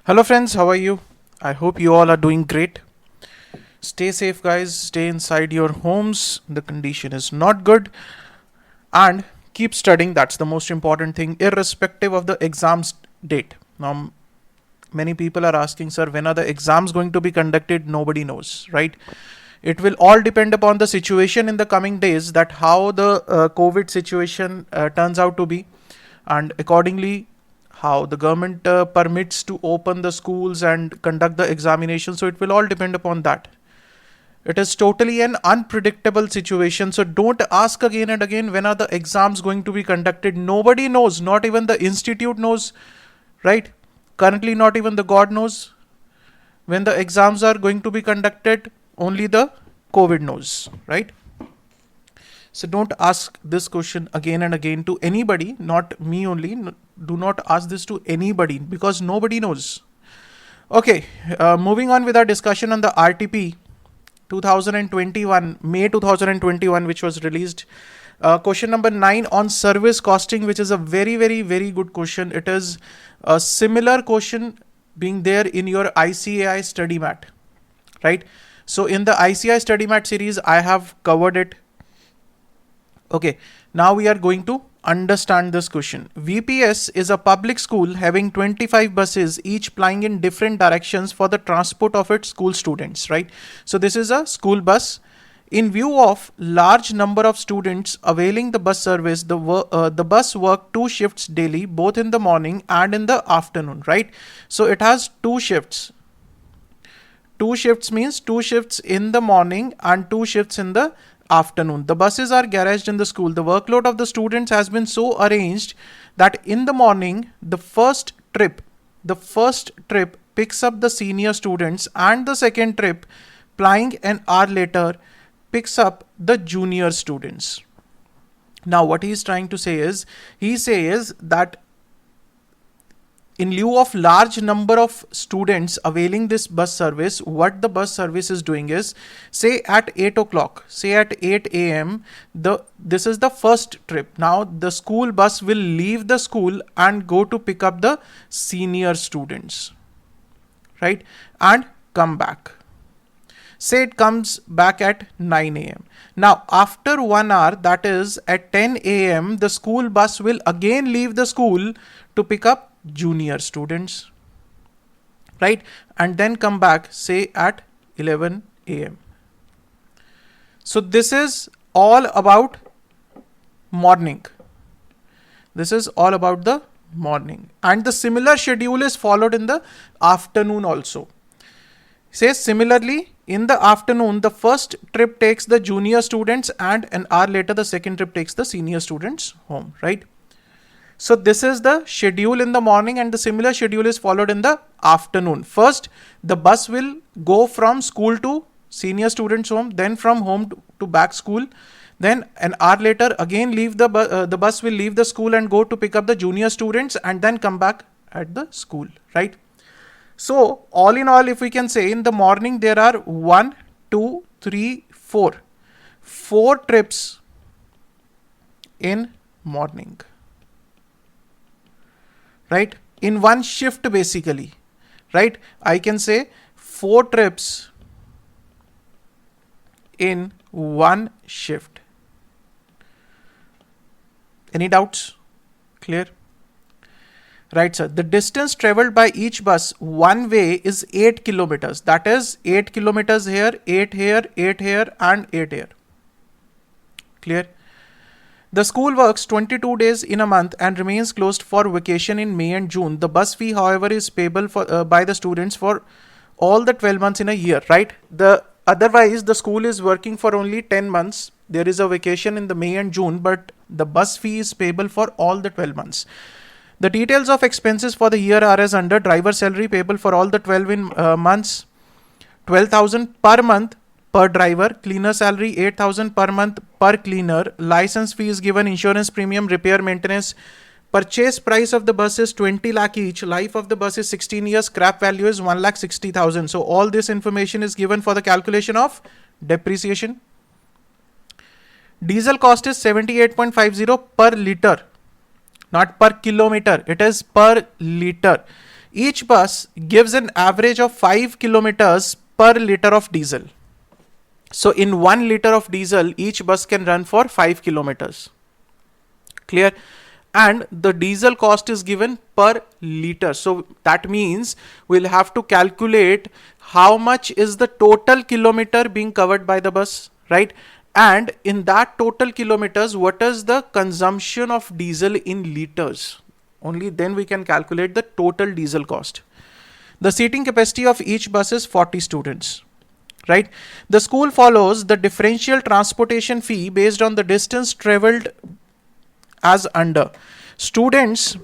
Hello, friends, how are you? I hope you all are doing great. Stay safe, guys. Stay inside your homes. The condition is not good. And keep studying. That's the most important thing, irrespective of the exam's date. Now, many people are asking, sir, when are the exams going to be conducted? Nobody knows, right? It will all depend upon the situation in the coming days, that how the COVID situation turns out to be, and accordingly how the government permits to open the schools and conduct the examination. So it will all depend upon that. It is totally an unpredictable situation. So don't ask again and again when are the exams going to be conducted. Nobody knows, not even the institute knows, right? Currently, not even the God knows when the exams are going to be conducted. Only the COVID knows, right? So don't ask this question again and again to anybody, not me only. Do not ask this to anybody because nobody knows. Okay, moving on with our discussion on the RTP 2021, May 2021, which was released. Question number 9 on service costing, which is a very, very, very good question. It is a similar question being there in your ICAI study mat, right? So in the ICAI study mat series, I have covered it. Okay, now we are going to understand this question. VPS is a public school having 25 buses, each plying in different directions for the transport of its school students, right? So this is a school bus. In view of large number of students availing the bus service, the bus work two shifts daily, both in the morning and in the afternoon, right? So it has two shifts. Two shifts means two shifts in the morning and two shifts in the afternoon. The buses are garaged in the school. The workload of the students has been so arranged that in the morning, the first trip picks up the senior students, and the second trip, plying an hour later, picks up the junior students. Now, what he is trying to say is, he says that in lieu of large number of students availing this bus service, what the bus service is doing is, say at 8 o'clock, say at 8 a.m., this is the first trip. Now the school bus will leave the school and go to pick up the senior students, right? And come back. Say it comes back at 9 a.m. Now, after 1 hour, that is at 10 a.m., the school bus will again leave the school to pick up junior students, right? And then come back, say at 11 a.m. So this is all about morning. This is all about the morning. And the similar schedule is followed in the afternoon also. Says similarly, in the afternoon, the first trip takes the junior students, and an hour later, the second trip takes the senior students home, right? So this is the schedule in the morning, and the similar schedule is followed in the afternoon. First, the bus will go from school to senior students home, then from home to back school. Then an hour later, again the bus will leave the school and go to pick up the junior students, and then come back at the school, right? So all in all, if we can say, in the morning there are 1, 2, 3, 4 trips in morning, right? In one shift basically, right? I can say 4 trips in one shift. Any doubts? Clear? Right, sir. The distance traveled by each bus one way is 8 kilometers. That is 8 kilometers here, 8 here, 8 here, and 8 here. Clear? The school works 22 days in a month and remains closed for vacation in May and June. The bus fee, however, is payable by the students for all the 12 months in a year, right? Otherwise, the school is working for only 10 months. There is a vacation in the May and June, but the bus fee is payable for all the 12 months. The details of expenses for the year are as under: driver salary payable for all the 12 months, 12,000 per month per driver; cleaner salary 8,000 per month per cleaner; license fee is given; insurance premium, repair, maintenance. Purchase price of the bus is 20 lakh each. Life of the bus is 16 years. Scrap value is 1,60,000. So all this information is given for the calculation of depreciation. Diesel cost is 78.50 per liter. Not per kilometer, it is per liter. each bus gives an average of 5 kilometers per liter of diesel. So in 1 liter of diesel, each bus can run for 5 kilometers. Clear? And the diesel cost is given per liter. So that means we'll have to calculate how much is the total kilometer being covered by the bus, right? And in that total kilometers, what is the consumption of diesel in liters? Only then we can calculate the total diesel cost. The seating capacity of each bus is 40 students. Right? The school follows the differential transportation fee based on the distance traveled as under. Students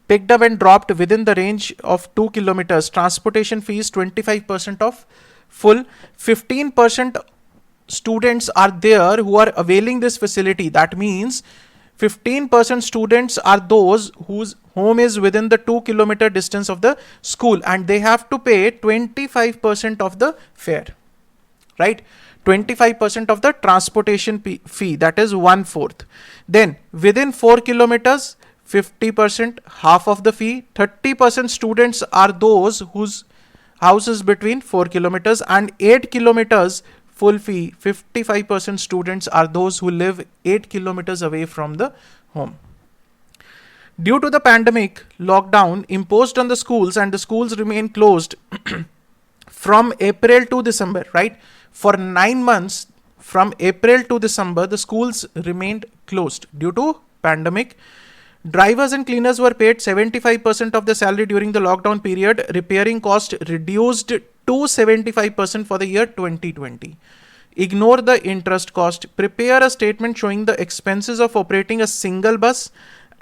picked up and dropped within the range of 2 kilometers. Transportation fee is 25% of full. 15% students are there who are availing this facility. That means 15% students are those whose home is within the 2 kilometer distance of the school, and they have to pay 25% of the fare, right? 25% of the transportation fee, that is 1/4. Then within 4 kilometers, 50%, half of the fee. 30% students are those whose house is between 4 kilometers, and 8 kilometers full fee. 55% students are those who live 8 kilometers away from the home. Due to the pandemic lockdown imposed on the schools, and the schools remain closed from April to December, right? For 9 months, from April to December, the schools remained closed due to pandemic. Drivers and cleaners were paid 75% of the salary during the lockdown period. Repairing cost reduced to 75% for the year 2020. Ignore the interest cost. Prepare a statement showing the expenses of operating a single bus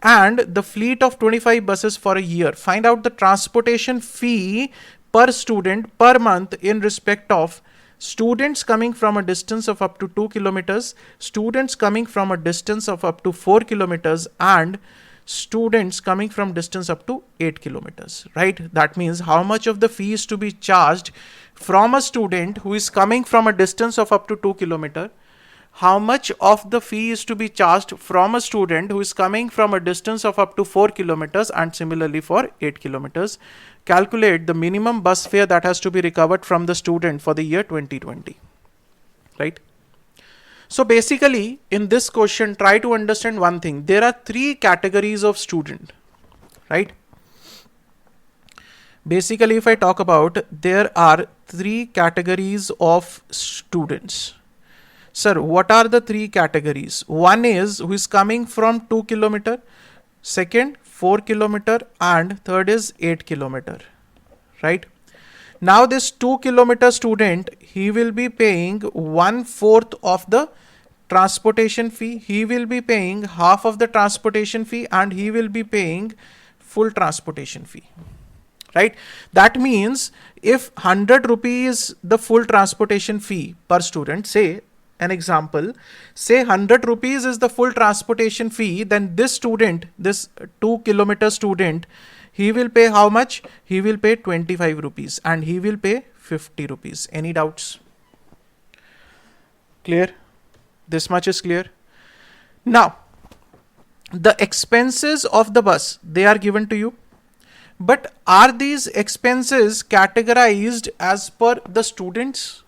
and the fleet of 25 buses for a year. Find out the transportation fee per student per month in respect of students coming from a distance of up to 2 kilometers, students coming from a distance of up to 4 kilometers, and students coming from distance up to 8 kilometers, right? That means how much of the fee is to be charged from a student who is coming from a distance of up to 2 kilometers, how much of the fee is to be charged from a student who is coming from a distance of up to 4 kilometers, and similarly for 8 kilometers. Calculate the minimum bus fare that has to be recovered from the student for the year 2020, right? So basically in this question, try to understand one thing. There are 3 categories of student, right? Basically, if I talk about, there are 3 categories of students. Sir, what are the 3 categories? One is who is coming from 2 kilometer, second 4 kilometer, and third is 8 kilometer, right? Now this 2 kilometer student, he will be paying 1/4 of the transportation fee. He will be paying half of the transportation fee, and he will be paying full transportation fee, right? That means if 100 rupees the full transportation fee per student, say an example, say 100 rupees is the full transportation fee, then this student, this 2 kilometer student, he will pay how much? He will pay 25 rupees and he will pay 50 rupees. Any doubts? Clear? This much is clear. Now, the expenses of the bus, they are given to you. But are these expenses categorized as per the students?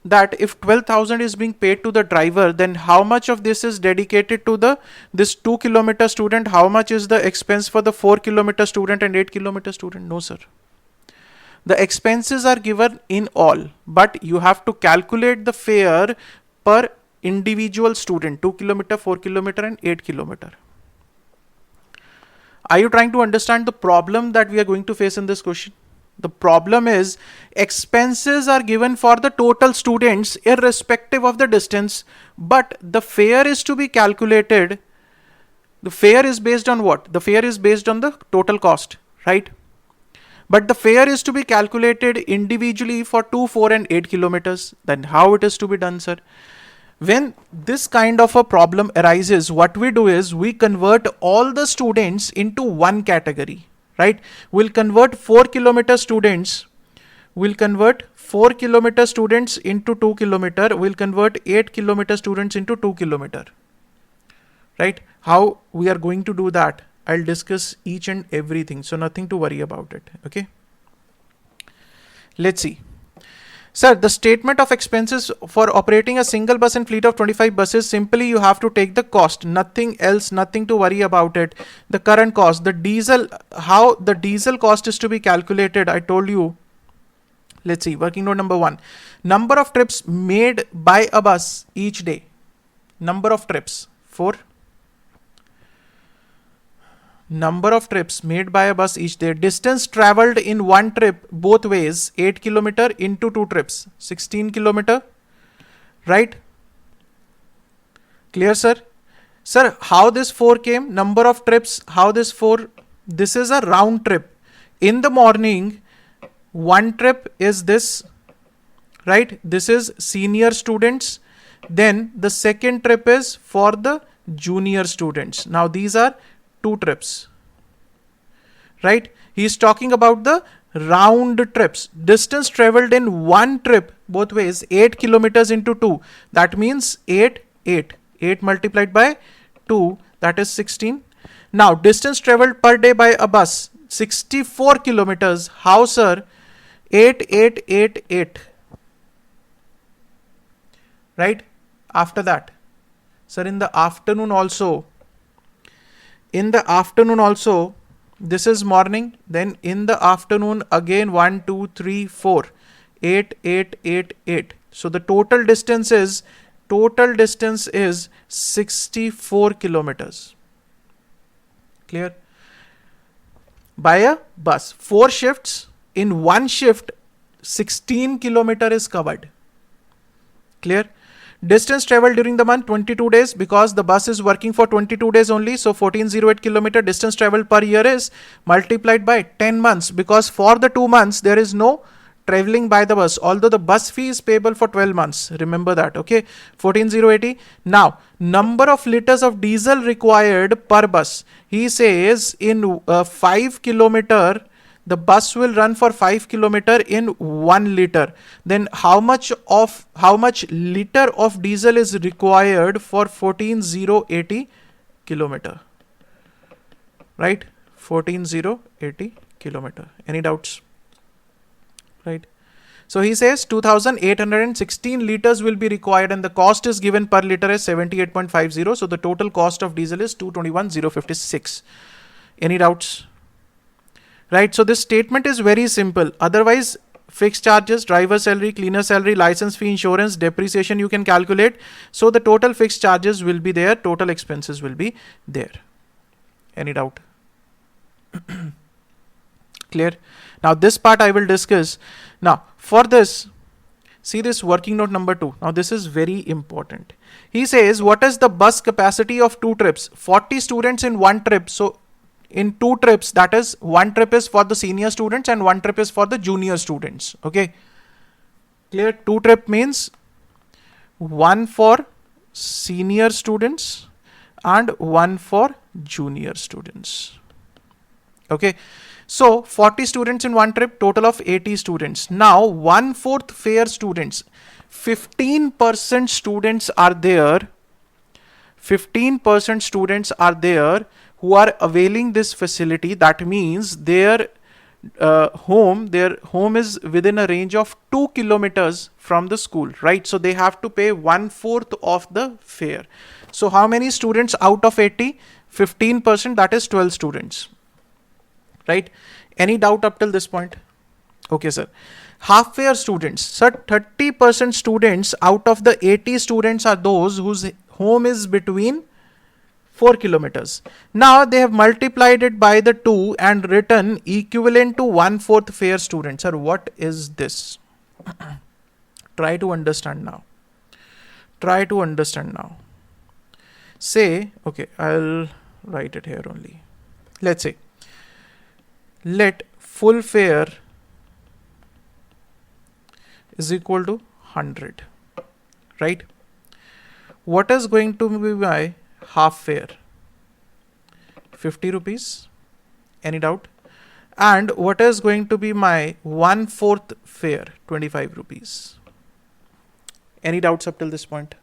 That if 12,000 is being paid to the driver, then how much of this is dedicated to this 2 kilometer student? How much is the expense for the 4 kilometer student and 8 kilometer student? No, sir. The expenses are given in all, but you have to calculate the fare per individual student, 2 kilometer, 4 kilometer, and 8 kilometer. Are you trying to understand the problem that we are going to face in this question? The problem is expenses are given for the total students irrespective of the distance, but the fare is to be calculated. The fare is based on what? The fare is based on the total cost, right? But the fare is to be calculated individually for 2, 4, and 8 kilometers. Then how it is to be done, sir? When this kind of a problem arises, what we do is we convert all the students into one category. Right? We'll convert 4 kilometer students. We'll convert 4 kilometer students into 2 kilometer. We'll convert 8 kilometer students into 2 kilometer. Right? How we are going to do that? I'll discuss each and everything, so nothing to worry about it. Okay, let's see. Sir, the statement of expenses for operating a single bus and fleet of 25 buses, simply you have to take the cost, nothing else, nothing to worry about it. The current cost, the diesel, how the diesel cost is to be calculated, I told you. Let's see, working note number 1. Number of trips made by a bus each day. Number of trips, 4. Number of trips made by a bus each day. Distance traveled in one trip both ways, 8 kilometer into 2 trips, 16 kilometer. Right? Clear, sir? Sir, how this 4 came? Number of trips, how this 4? This is a round trip. In the morning, one trip is this, right? This is senior students. Then the second trip is for the junior students. Now these are 2 trips, right? He is talking about the round trips. Distance traveled in one trip both ways, 8 kilometers into 2. That means 8 multiplied by 2, that is 16. Now distance traveled per day by a bus, 64 kilometers. How, sir? 8. Right? After that, sir, in the afternoon also, this is morning, then in the afternoon again 1, 2, 3, 4, 8. So the total distance is 64 kilometers. Clear? By a bus, 4 shifts. In one shift, 16 kilometer is covered. Clear? Distance traveled during the month, 22 days, because the bus is working for 22 days only. So 1408 kilometer. Distance traveled per year is multiplied by 10 months, because for the 2 months there is no traveling by the bus, although the bus fee is payable for 12 months. Remember that. Okay, 14080. Now number of liters of diesel required per bus. He says in 5 kilometer, the bus will run for 5 kilometer in 1 liter. Then how much liter of diesel is required for 14080 kilometer? Right? 14080 kilometer. Any doubts? Right? So he says 2816 liters will be required, and the cost is given per liter as 78.50. So the total cost of diesel is 221,056. Any doubts? Right, so this statement is very simple. Otherwise, fixed charges, driver salary, cleaner salary, license fee, insurance, depreciation you can calculate. So the total fixed charges will be there, total expenses will be there. Any doubt? Clear? Now this part I will discuss. Now for this, see this working note number 2. Now this is very important. He says, what is the bus capacity of 2 trips? 40 students in one trip. So in 2 trips, that is, one trip is for the senior students and one trip is for the junior students. Okay, clear? 2 trip means one for senior students and one for junior students. Okay, so 40 students in one trip, total of 80 students. Now 1/4 fare students, 15% students are there. 15% students are there who are availing this facility. That means their home is within a range of 2 kilometers from the school, right? So they have to pay 1/4 of the fare. So how many students out of 80? 15%, that is 12 students, right? Any doubt up till this point? Okay, sir. Half fare students, sir, 30% students out of the 80 students are those whose home is between 4 kilometers. Now they have multiplied it by the 2 and written equivalent to 1/4 fare students. Sir, what is this? Try to understand now. Say, okay, I'll write it here only. Let's say, let full fare is equal to 100, right? What is going to be my half fare? 50 rupees. Any doubt? And what is going to be my 1/4 fare? 25 rupees. Any doubts up till this point?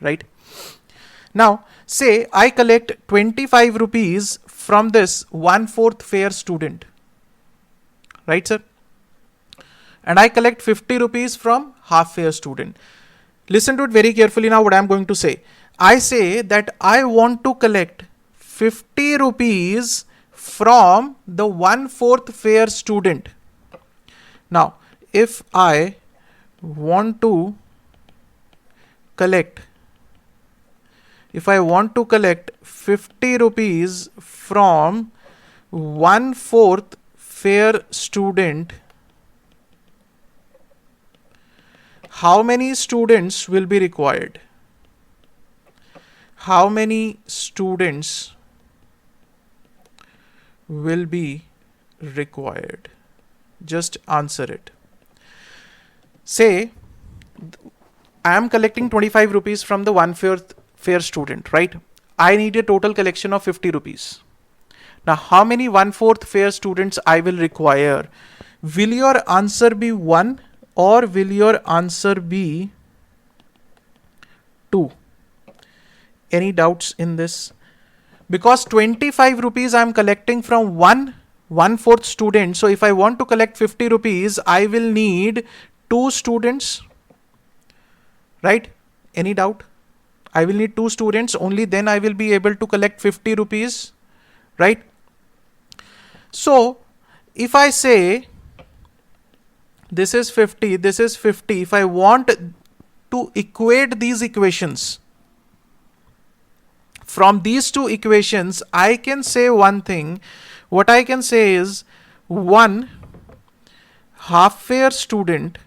Right? Now, say I collect 25 rupees from this 1/4 fare student, right, sir? And I collect 50 rupees from half fare student. Listen to it very carefully now what I am going to say. I say that I want to collect 50 rupees from the 1/4 fare student. Now, if I want to collect, 50 rupees from 1/4 fare student, how many students will be required? How many students will be required? Just answer it. Say I am collecting 25 rupees from the 1/4 fare student, right? I need a total collection of 50 rupees. Now, how many 1/4 fare students I will require? Will your answer be 1 or will your answer be 2? Any doubts in this? Because 25 rupees I am collecting from 1/4 student. So if I want to collect 50 rupees, I will need 2 students, right? Any doubt? I will need 2 students, only then I will be able to collect 50 rupees, right? So if I say this is 50, this is 50, if I want to equate these equations, from these two equations, I can say one thing. What I can say is 1 half fare student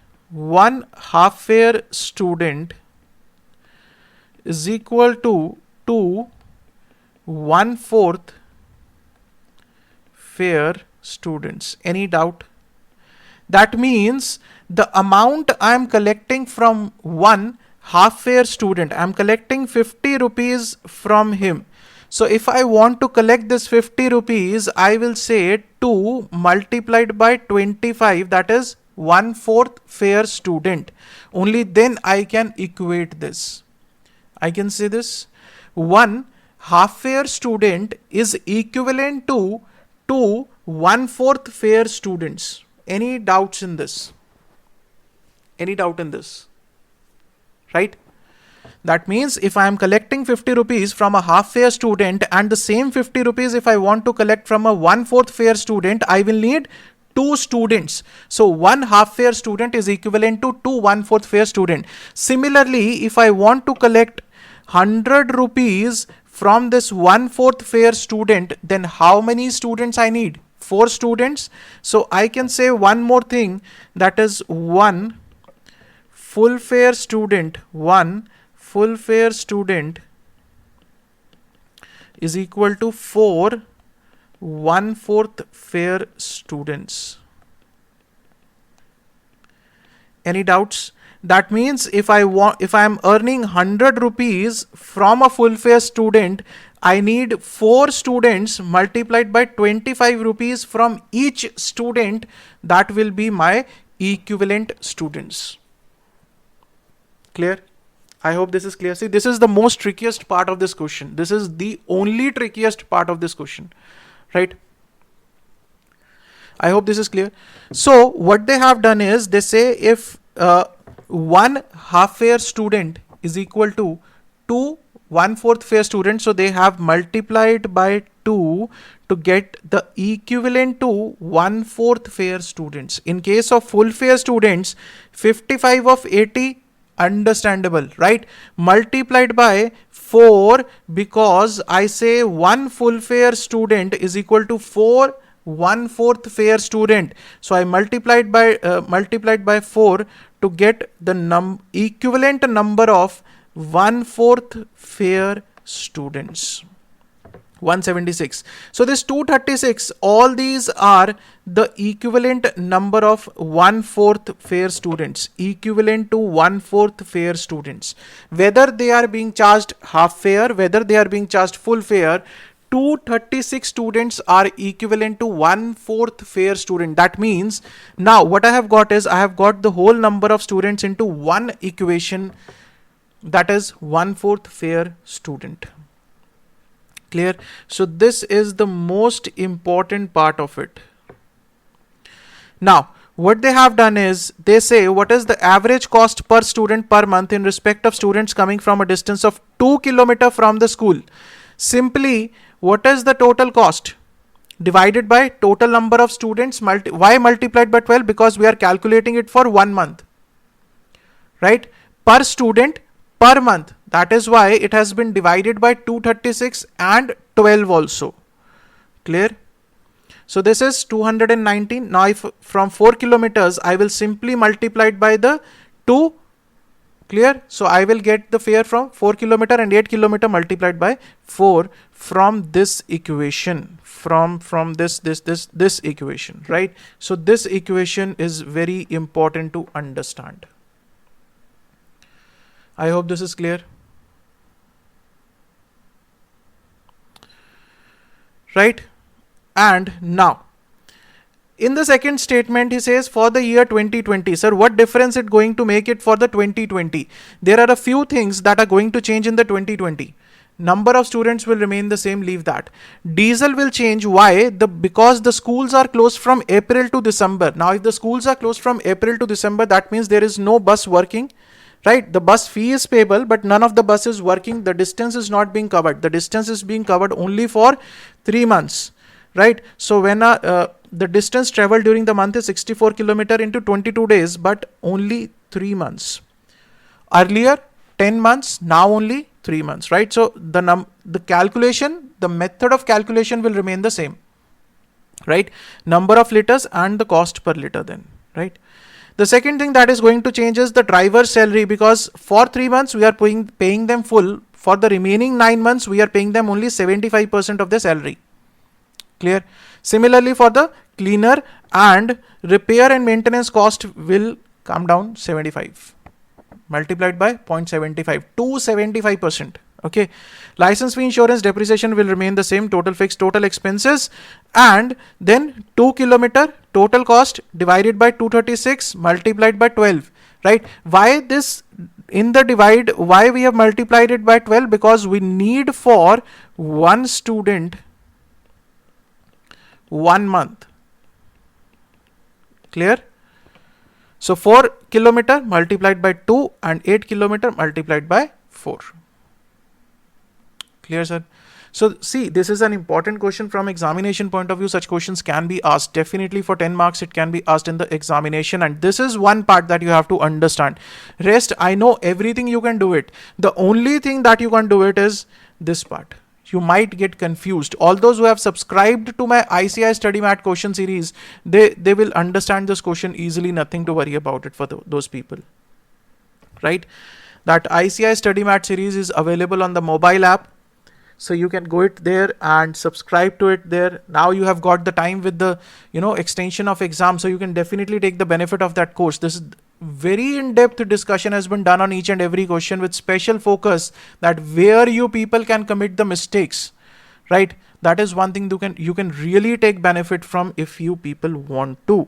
is equal to 2 1/4 fare students. Any doubt? That means the amount I am collecting from 1 half fare student, I am collecting 50 rupees from him. So if I want to collect this 50 rupees, I will say 2 multiplied by 25, that is 1/4 fare student. Only then I can equate this. I can say this. 1 half fare student is equivalent to 2 1/4 fare students. Any doubts in this? Any doubt in this? Right? That means if I am collecting 50 rupees from a half fare student and the same 50 rupees if I want to collect from a 1/4 fare student, I will need 2 students. So 1 half fare student is equivalent to 2 1/4 fare student. Similarly, if I want to collect 100 rupees from this 1/4 fare student, then how many students I need? 4 students. So I can say one more thing, that is 1 full fare student, 1 full fare student is equal to 4 1/4 fare students. Any doubts? That means if I am earning 100 rupees from a full fare student, I need 4 students multiplied by 25 rupees from each student. That will be my equivalent students. Clear? I hope this is clear. See, this is the most trickiest part of this question. This is the only trickiest part of this question, right? I hope this is clear. So what they have done is they say if 1 half fare student is equal to 2 1/4 fare students, so they have multiplied by 2 to get the equivalent to 1/4 fare students. In case of full fare students, 55 of 80, understandable, right? Multiplied by 4, because I say 1 full fare student is equal to 4 1/4 fare student. So I multiplied by 4 to get the equivalent number of 1/4 fare students. 176. So this 236, all these are the equivalent number of 1/4 fare students, equivalent to 1/4 fare students. Whether they are being charged half fare, whether they are being charged full fare, 236 students are equivalent to 1/4 fare student. That means now what I have got is I have got the whole number of students into one equation. that is 1/4 fare student. Clear? So this is the most important part of it. Now, what they have done is they say what is the average cost per student per month in respect of students coming from a distance of 2 km from the school. Simply, what is the total cost divided by total number of students? Why multiplied by 12? Because we are calculating it for 1 month, right? Per student per month. That is why it has been divided by 236 and 12 also. Clear? So this is 219. Now if from 4 kilometers, I will simply multiply it by the 2. Clear? So I will get the fare from 4 kilometer and 8 kilometer multiplied by 4 from this equation, from this equation, right? So this equation is very important to understand. I hope this is clear. Right? And now, in the second statement, he says for the year 2020, sir, what difference it going to make it for the 2020? There are a few things that are going to change in the 2020. Number of students will remain the same, leave that. Diesel will change. Why? Because the schools are closed from April to December. Now, if the schools are closed from April to December, that means there is no bus working. Right, the bus fee is payable, but none of the bus is working. The distance is not being covered. The distance is being covered only for 3 months. Right, so when the distance traveled during the month is 64 kilometer into 22 days, but only 3 months. Earlier 10 months, now only 3 months. Right, so the calculation, the method of calculation will remain the same. Right, number of liters and the cost per liter then. Right. The second thing that is going to change is the driver's salary, because for 3 months we are paying them full. For the remaining 9 months we are paying them only 75% of their salary. Clear? Similarly, for the cleaner and repair and maintenance cost will come down 75 multiplied by 0.75 to 75%. Okay, license fee, insurance, depreciation will remain the same. Total fixed, total expenses, and then 2 kilometer total cost divided by 236 multiplied by 12. Right? Why this in the divide? Why we have multiplied it by 12? Because we need for one student 1 month. Clear? So 4 kilometer multiplied by 2 and 8 kilometer multiplied by 4. Clear, sir? So see, this is an important question from examination point of view. Such questions can be asked. Definitely for 10 marks, it can be asked in the examination. And this is one part that you have to understand. Rest, I know everything you can do it. The only thing that you can do it is this part. You might get confused. All those who have subscribed to my ICI Study Mat question series, they will understand this question easily. Nothing to worry about it for those people. Right? That ICI Study Mat series is available on the mobile app. So you can go it there and subscribe to it there. Now you have got the time with the extension of exam, so you can definitely take the benefit of that course. This is very in-depth discussion has been done on each and every question with special focus that where you people can commit the mistakes. Right? That is one thing you can really take benefit from if you people want to.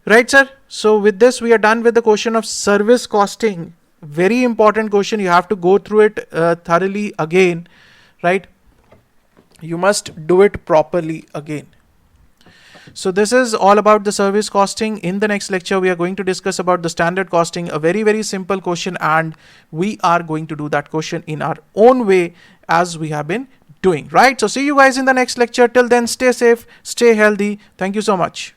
Right, sir? So with this we are done with the question of service costing. Very important question. You have to go through it thoroughly again, right? You must do it properly again. So this is all about the service costing. In the next lecture, we are going to discuss about the standard costing, a very, very simple question, and we are going to do that question in our own way as we have been doing, right? So see you guys in the next lecture. Till then, stay safe, stay healthy. Thank you so much.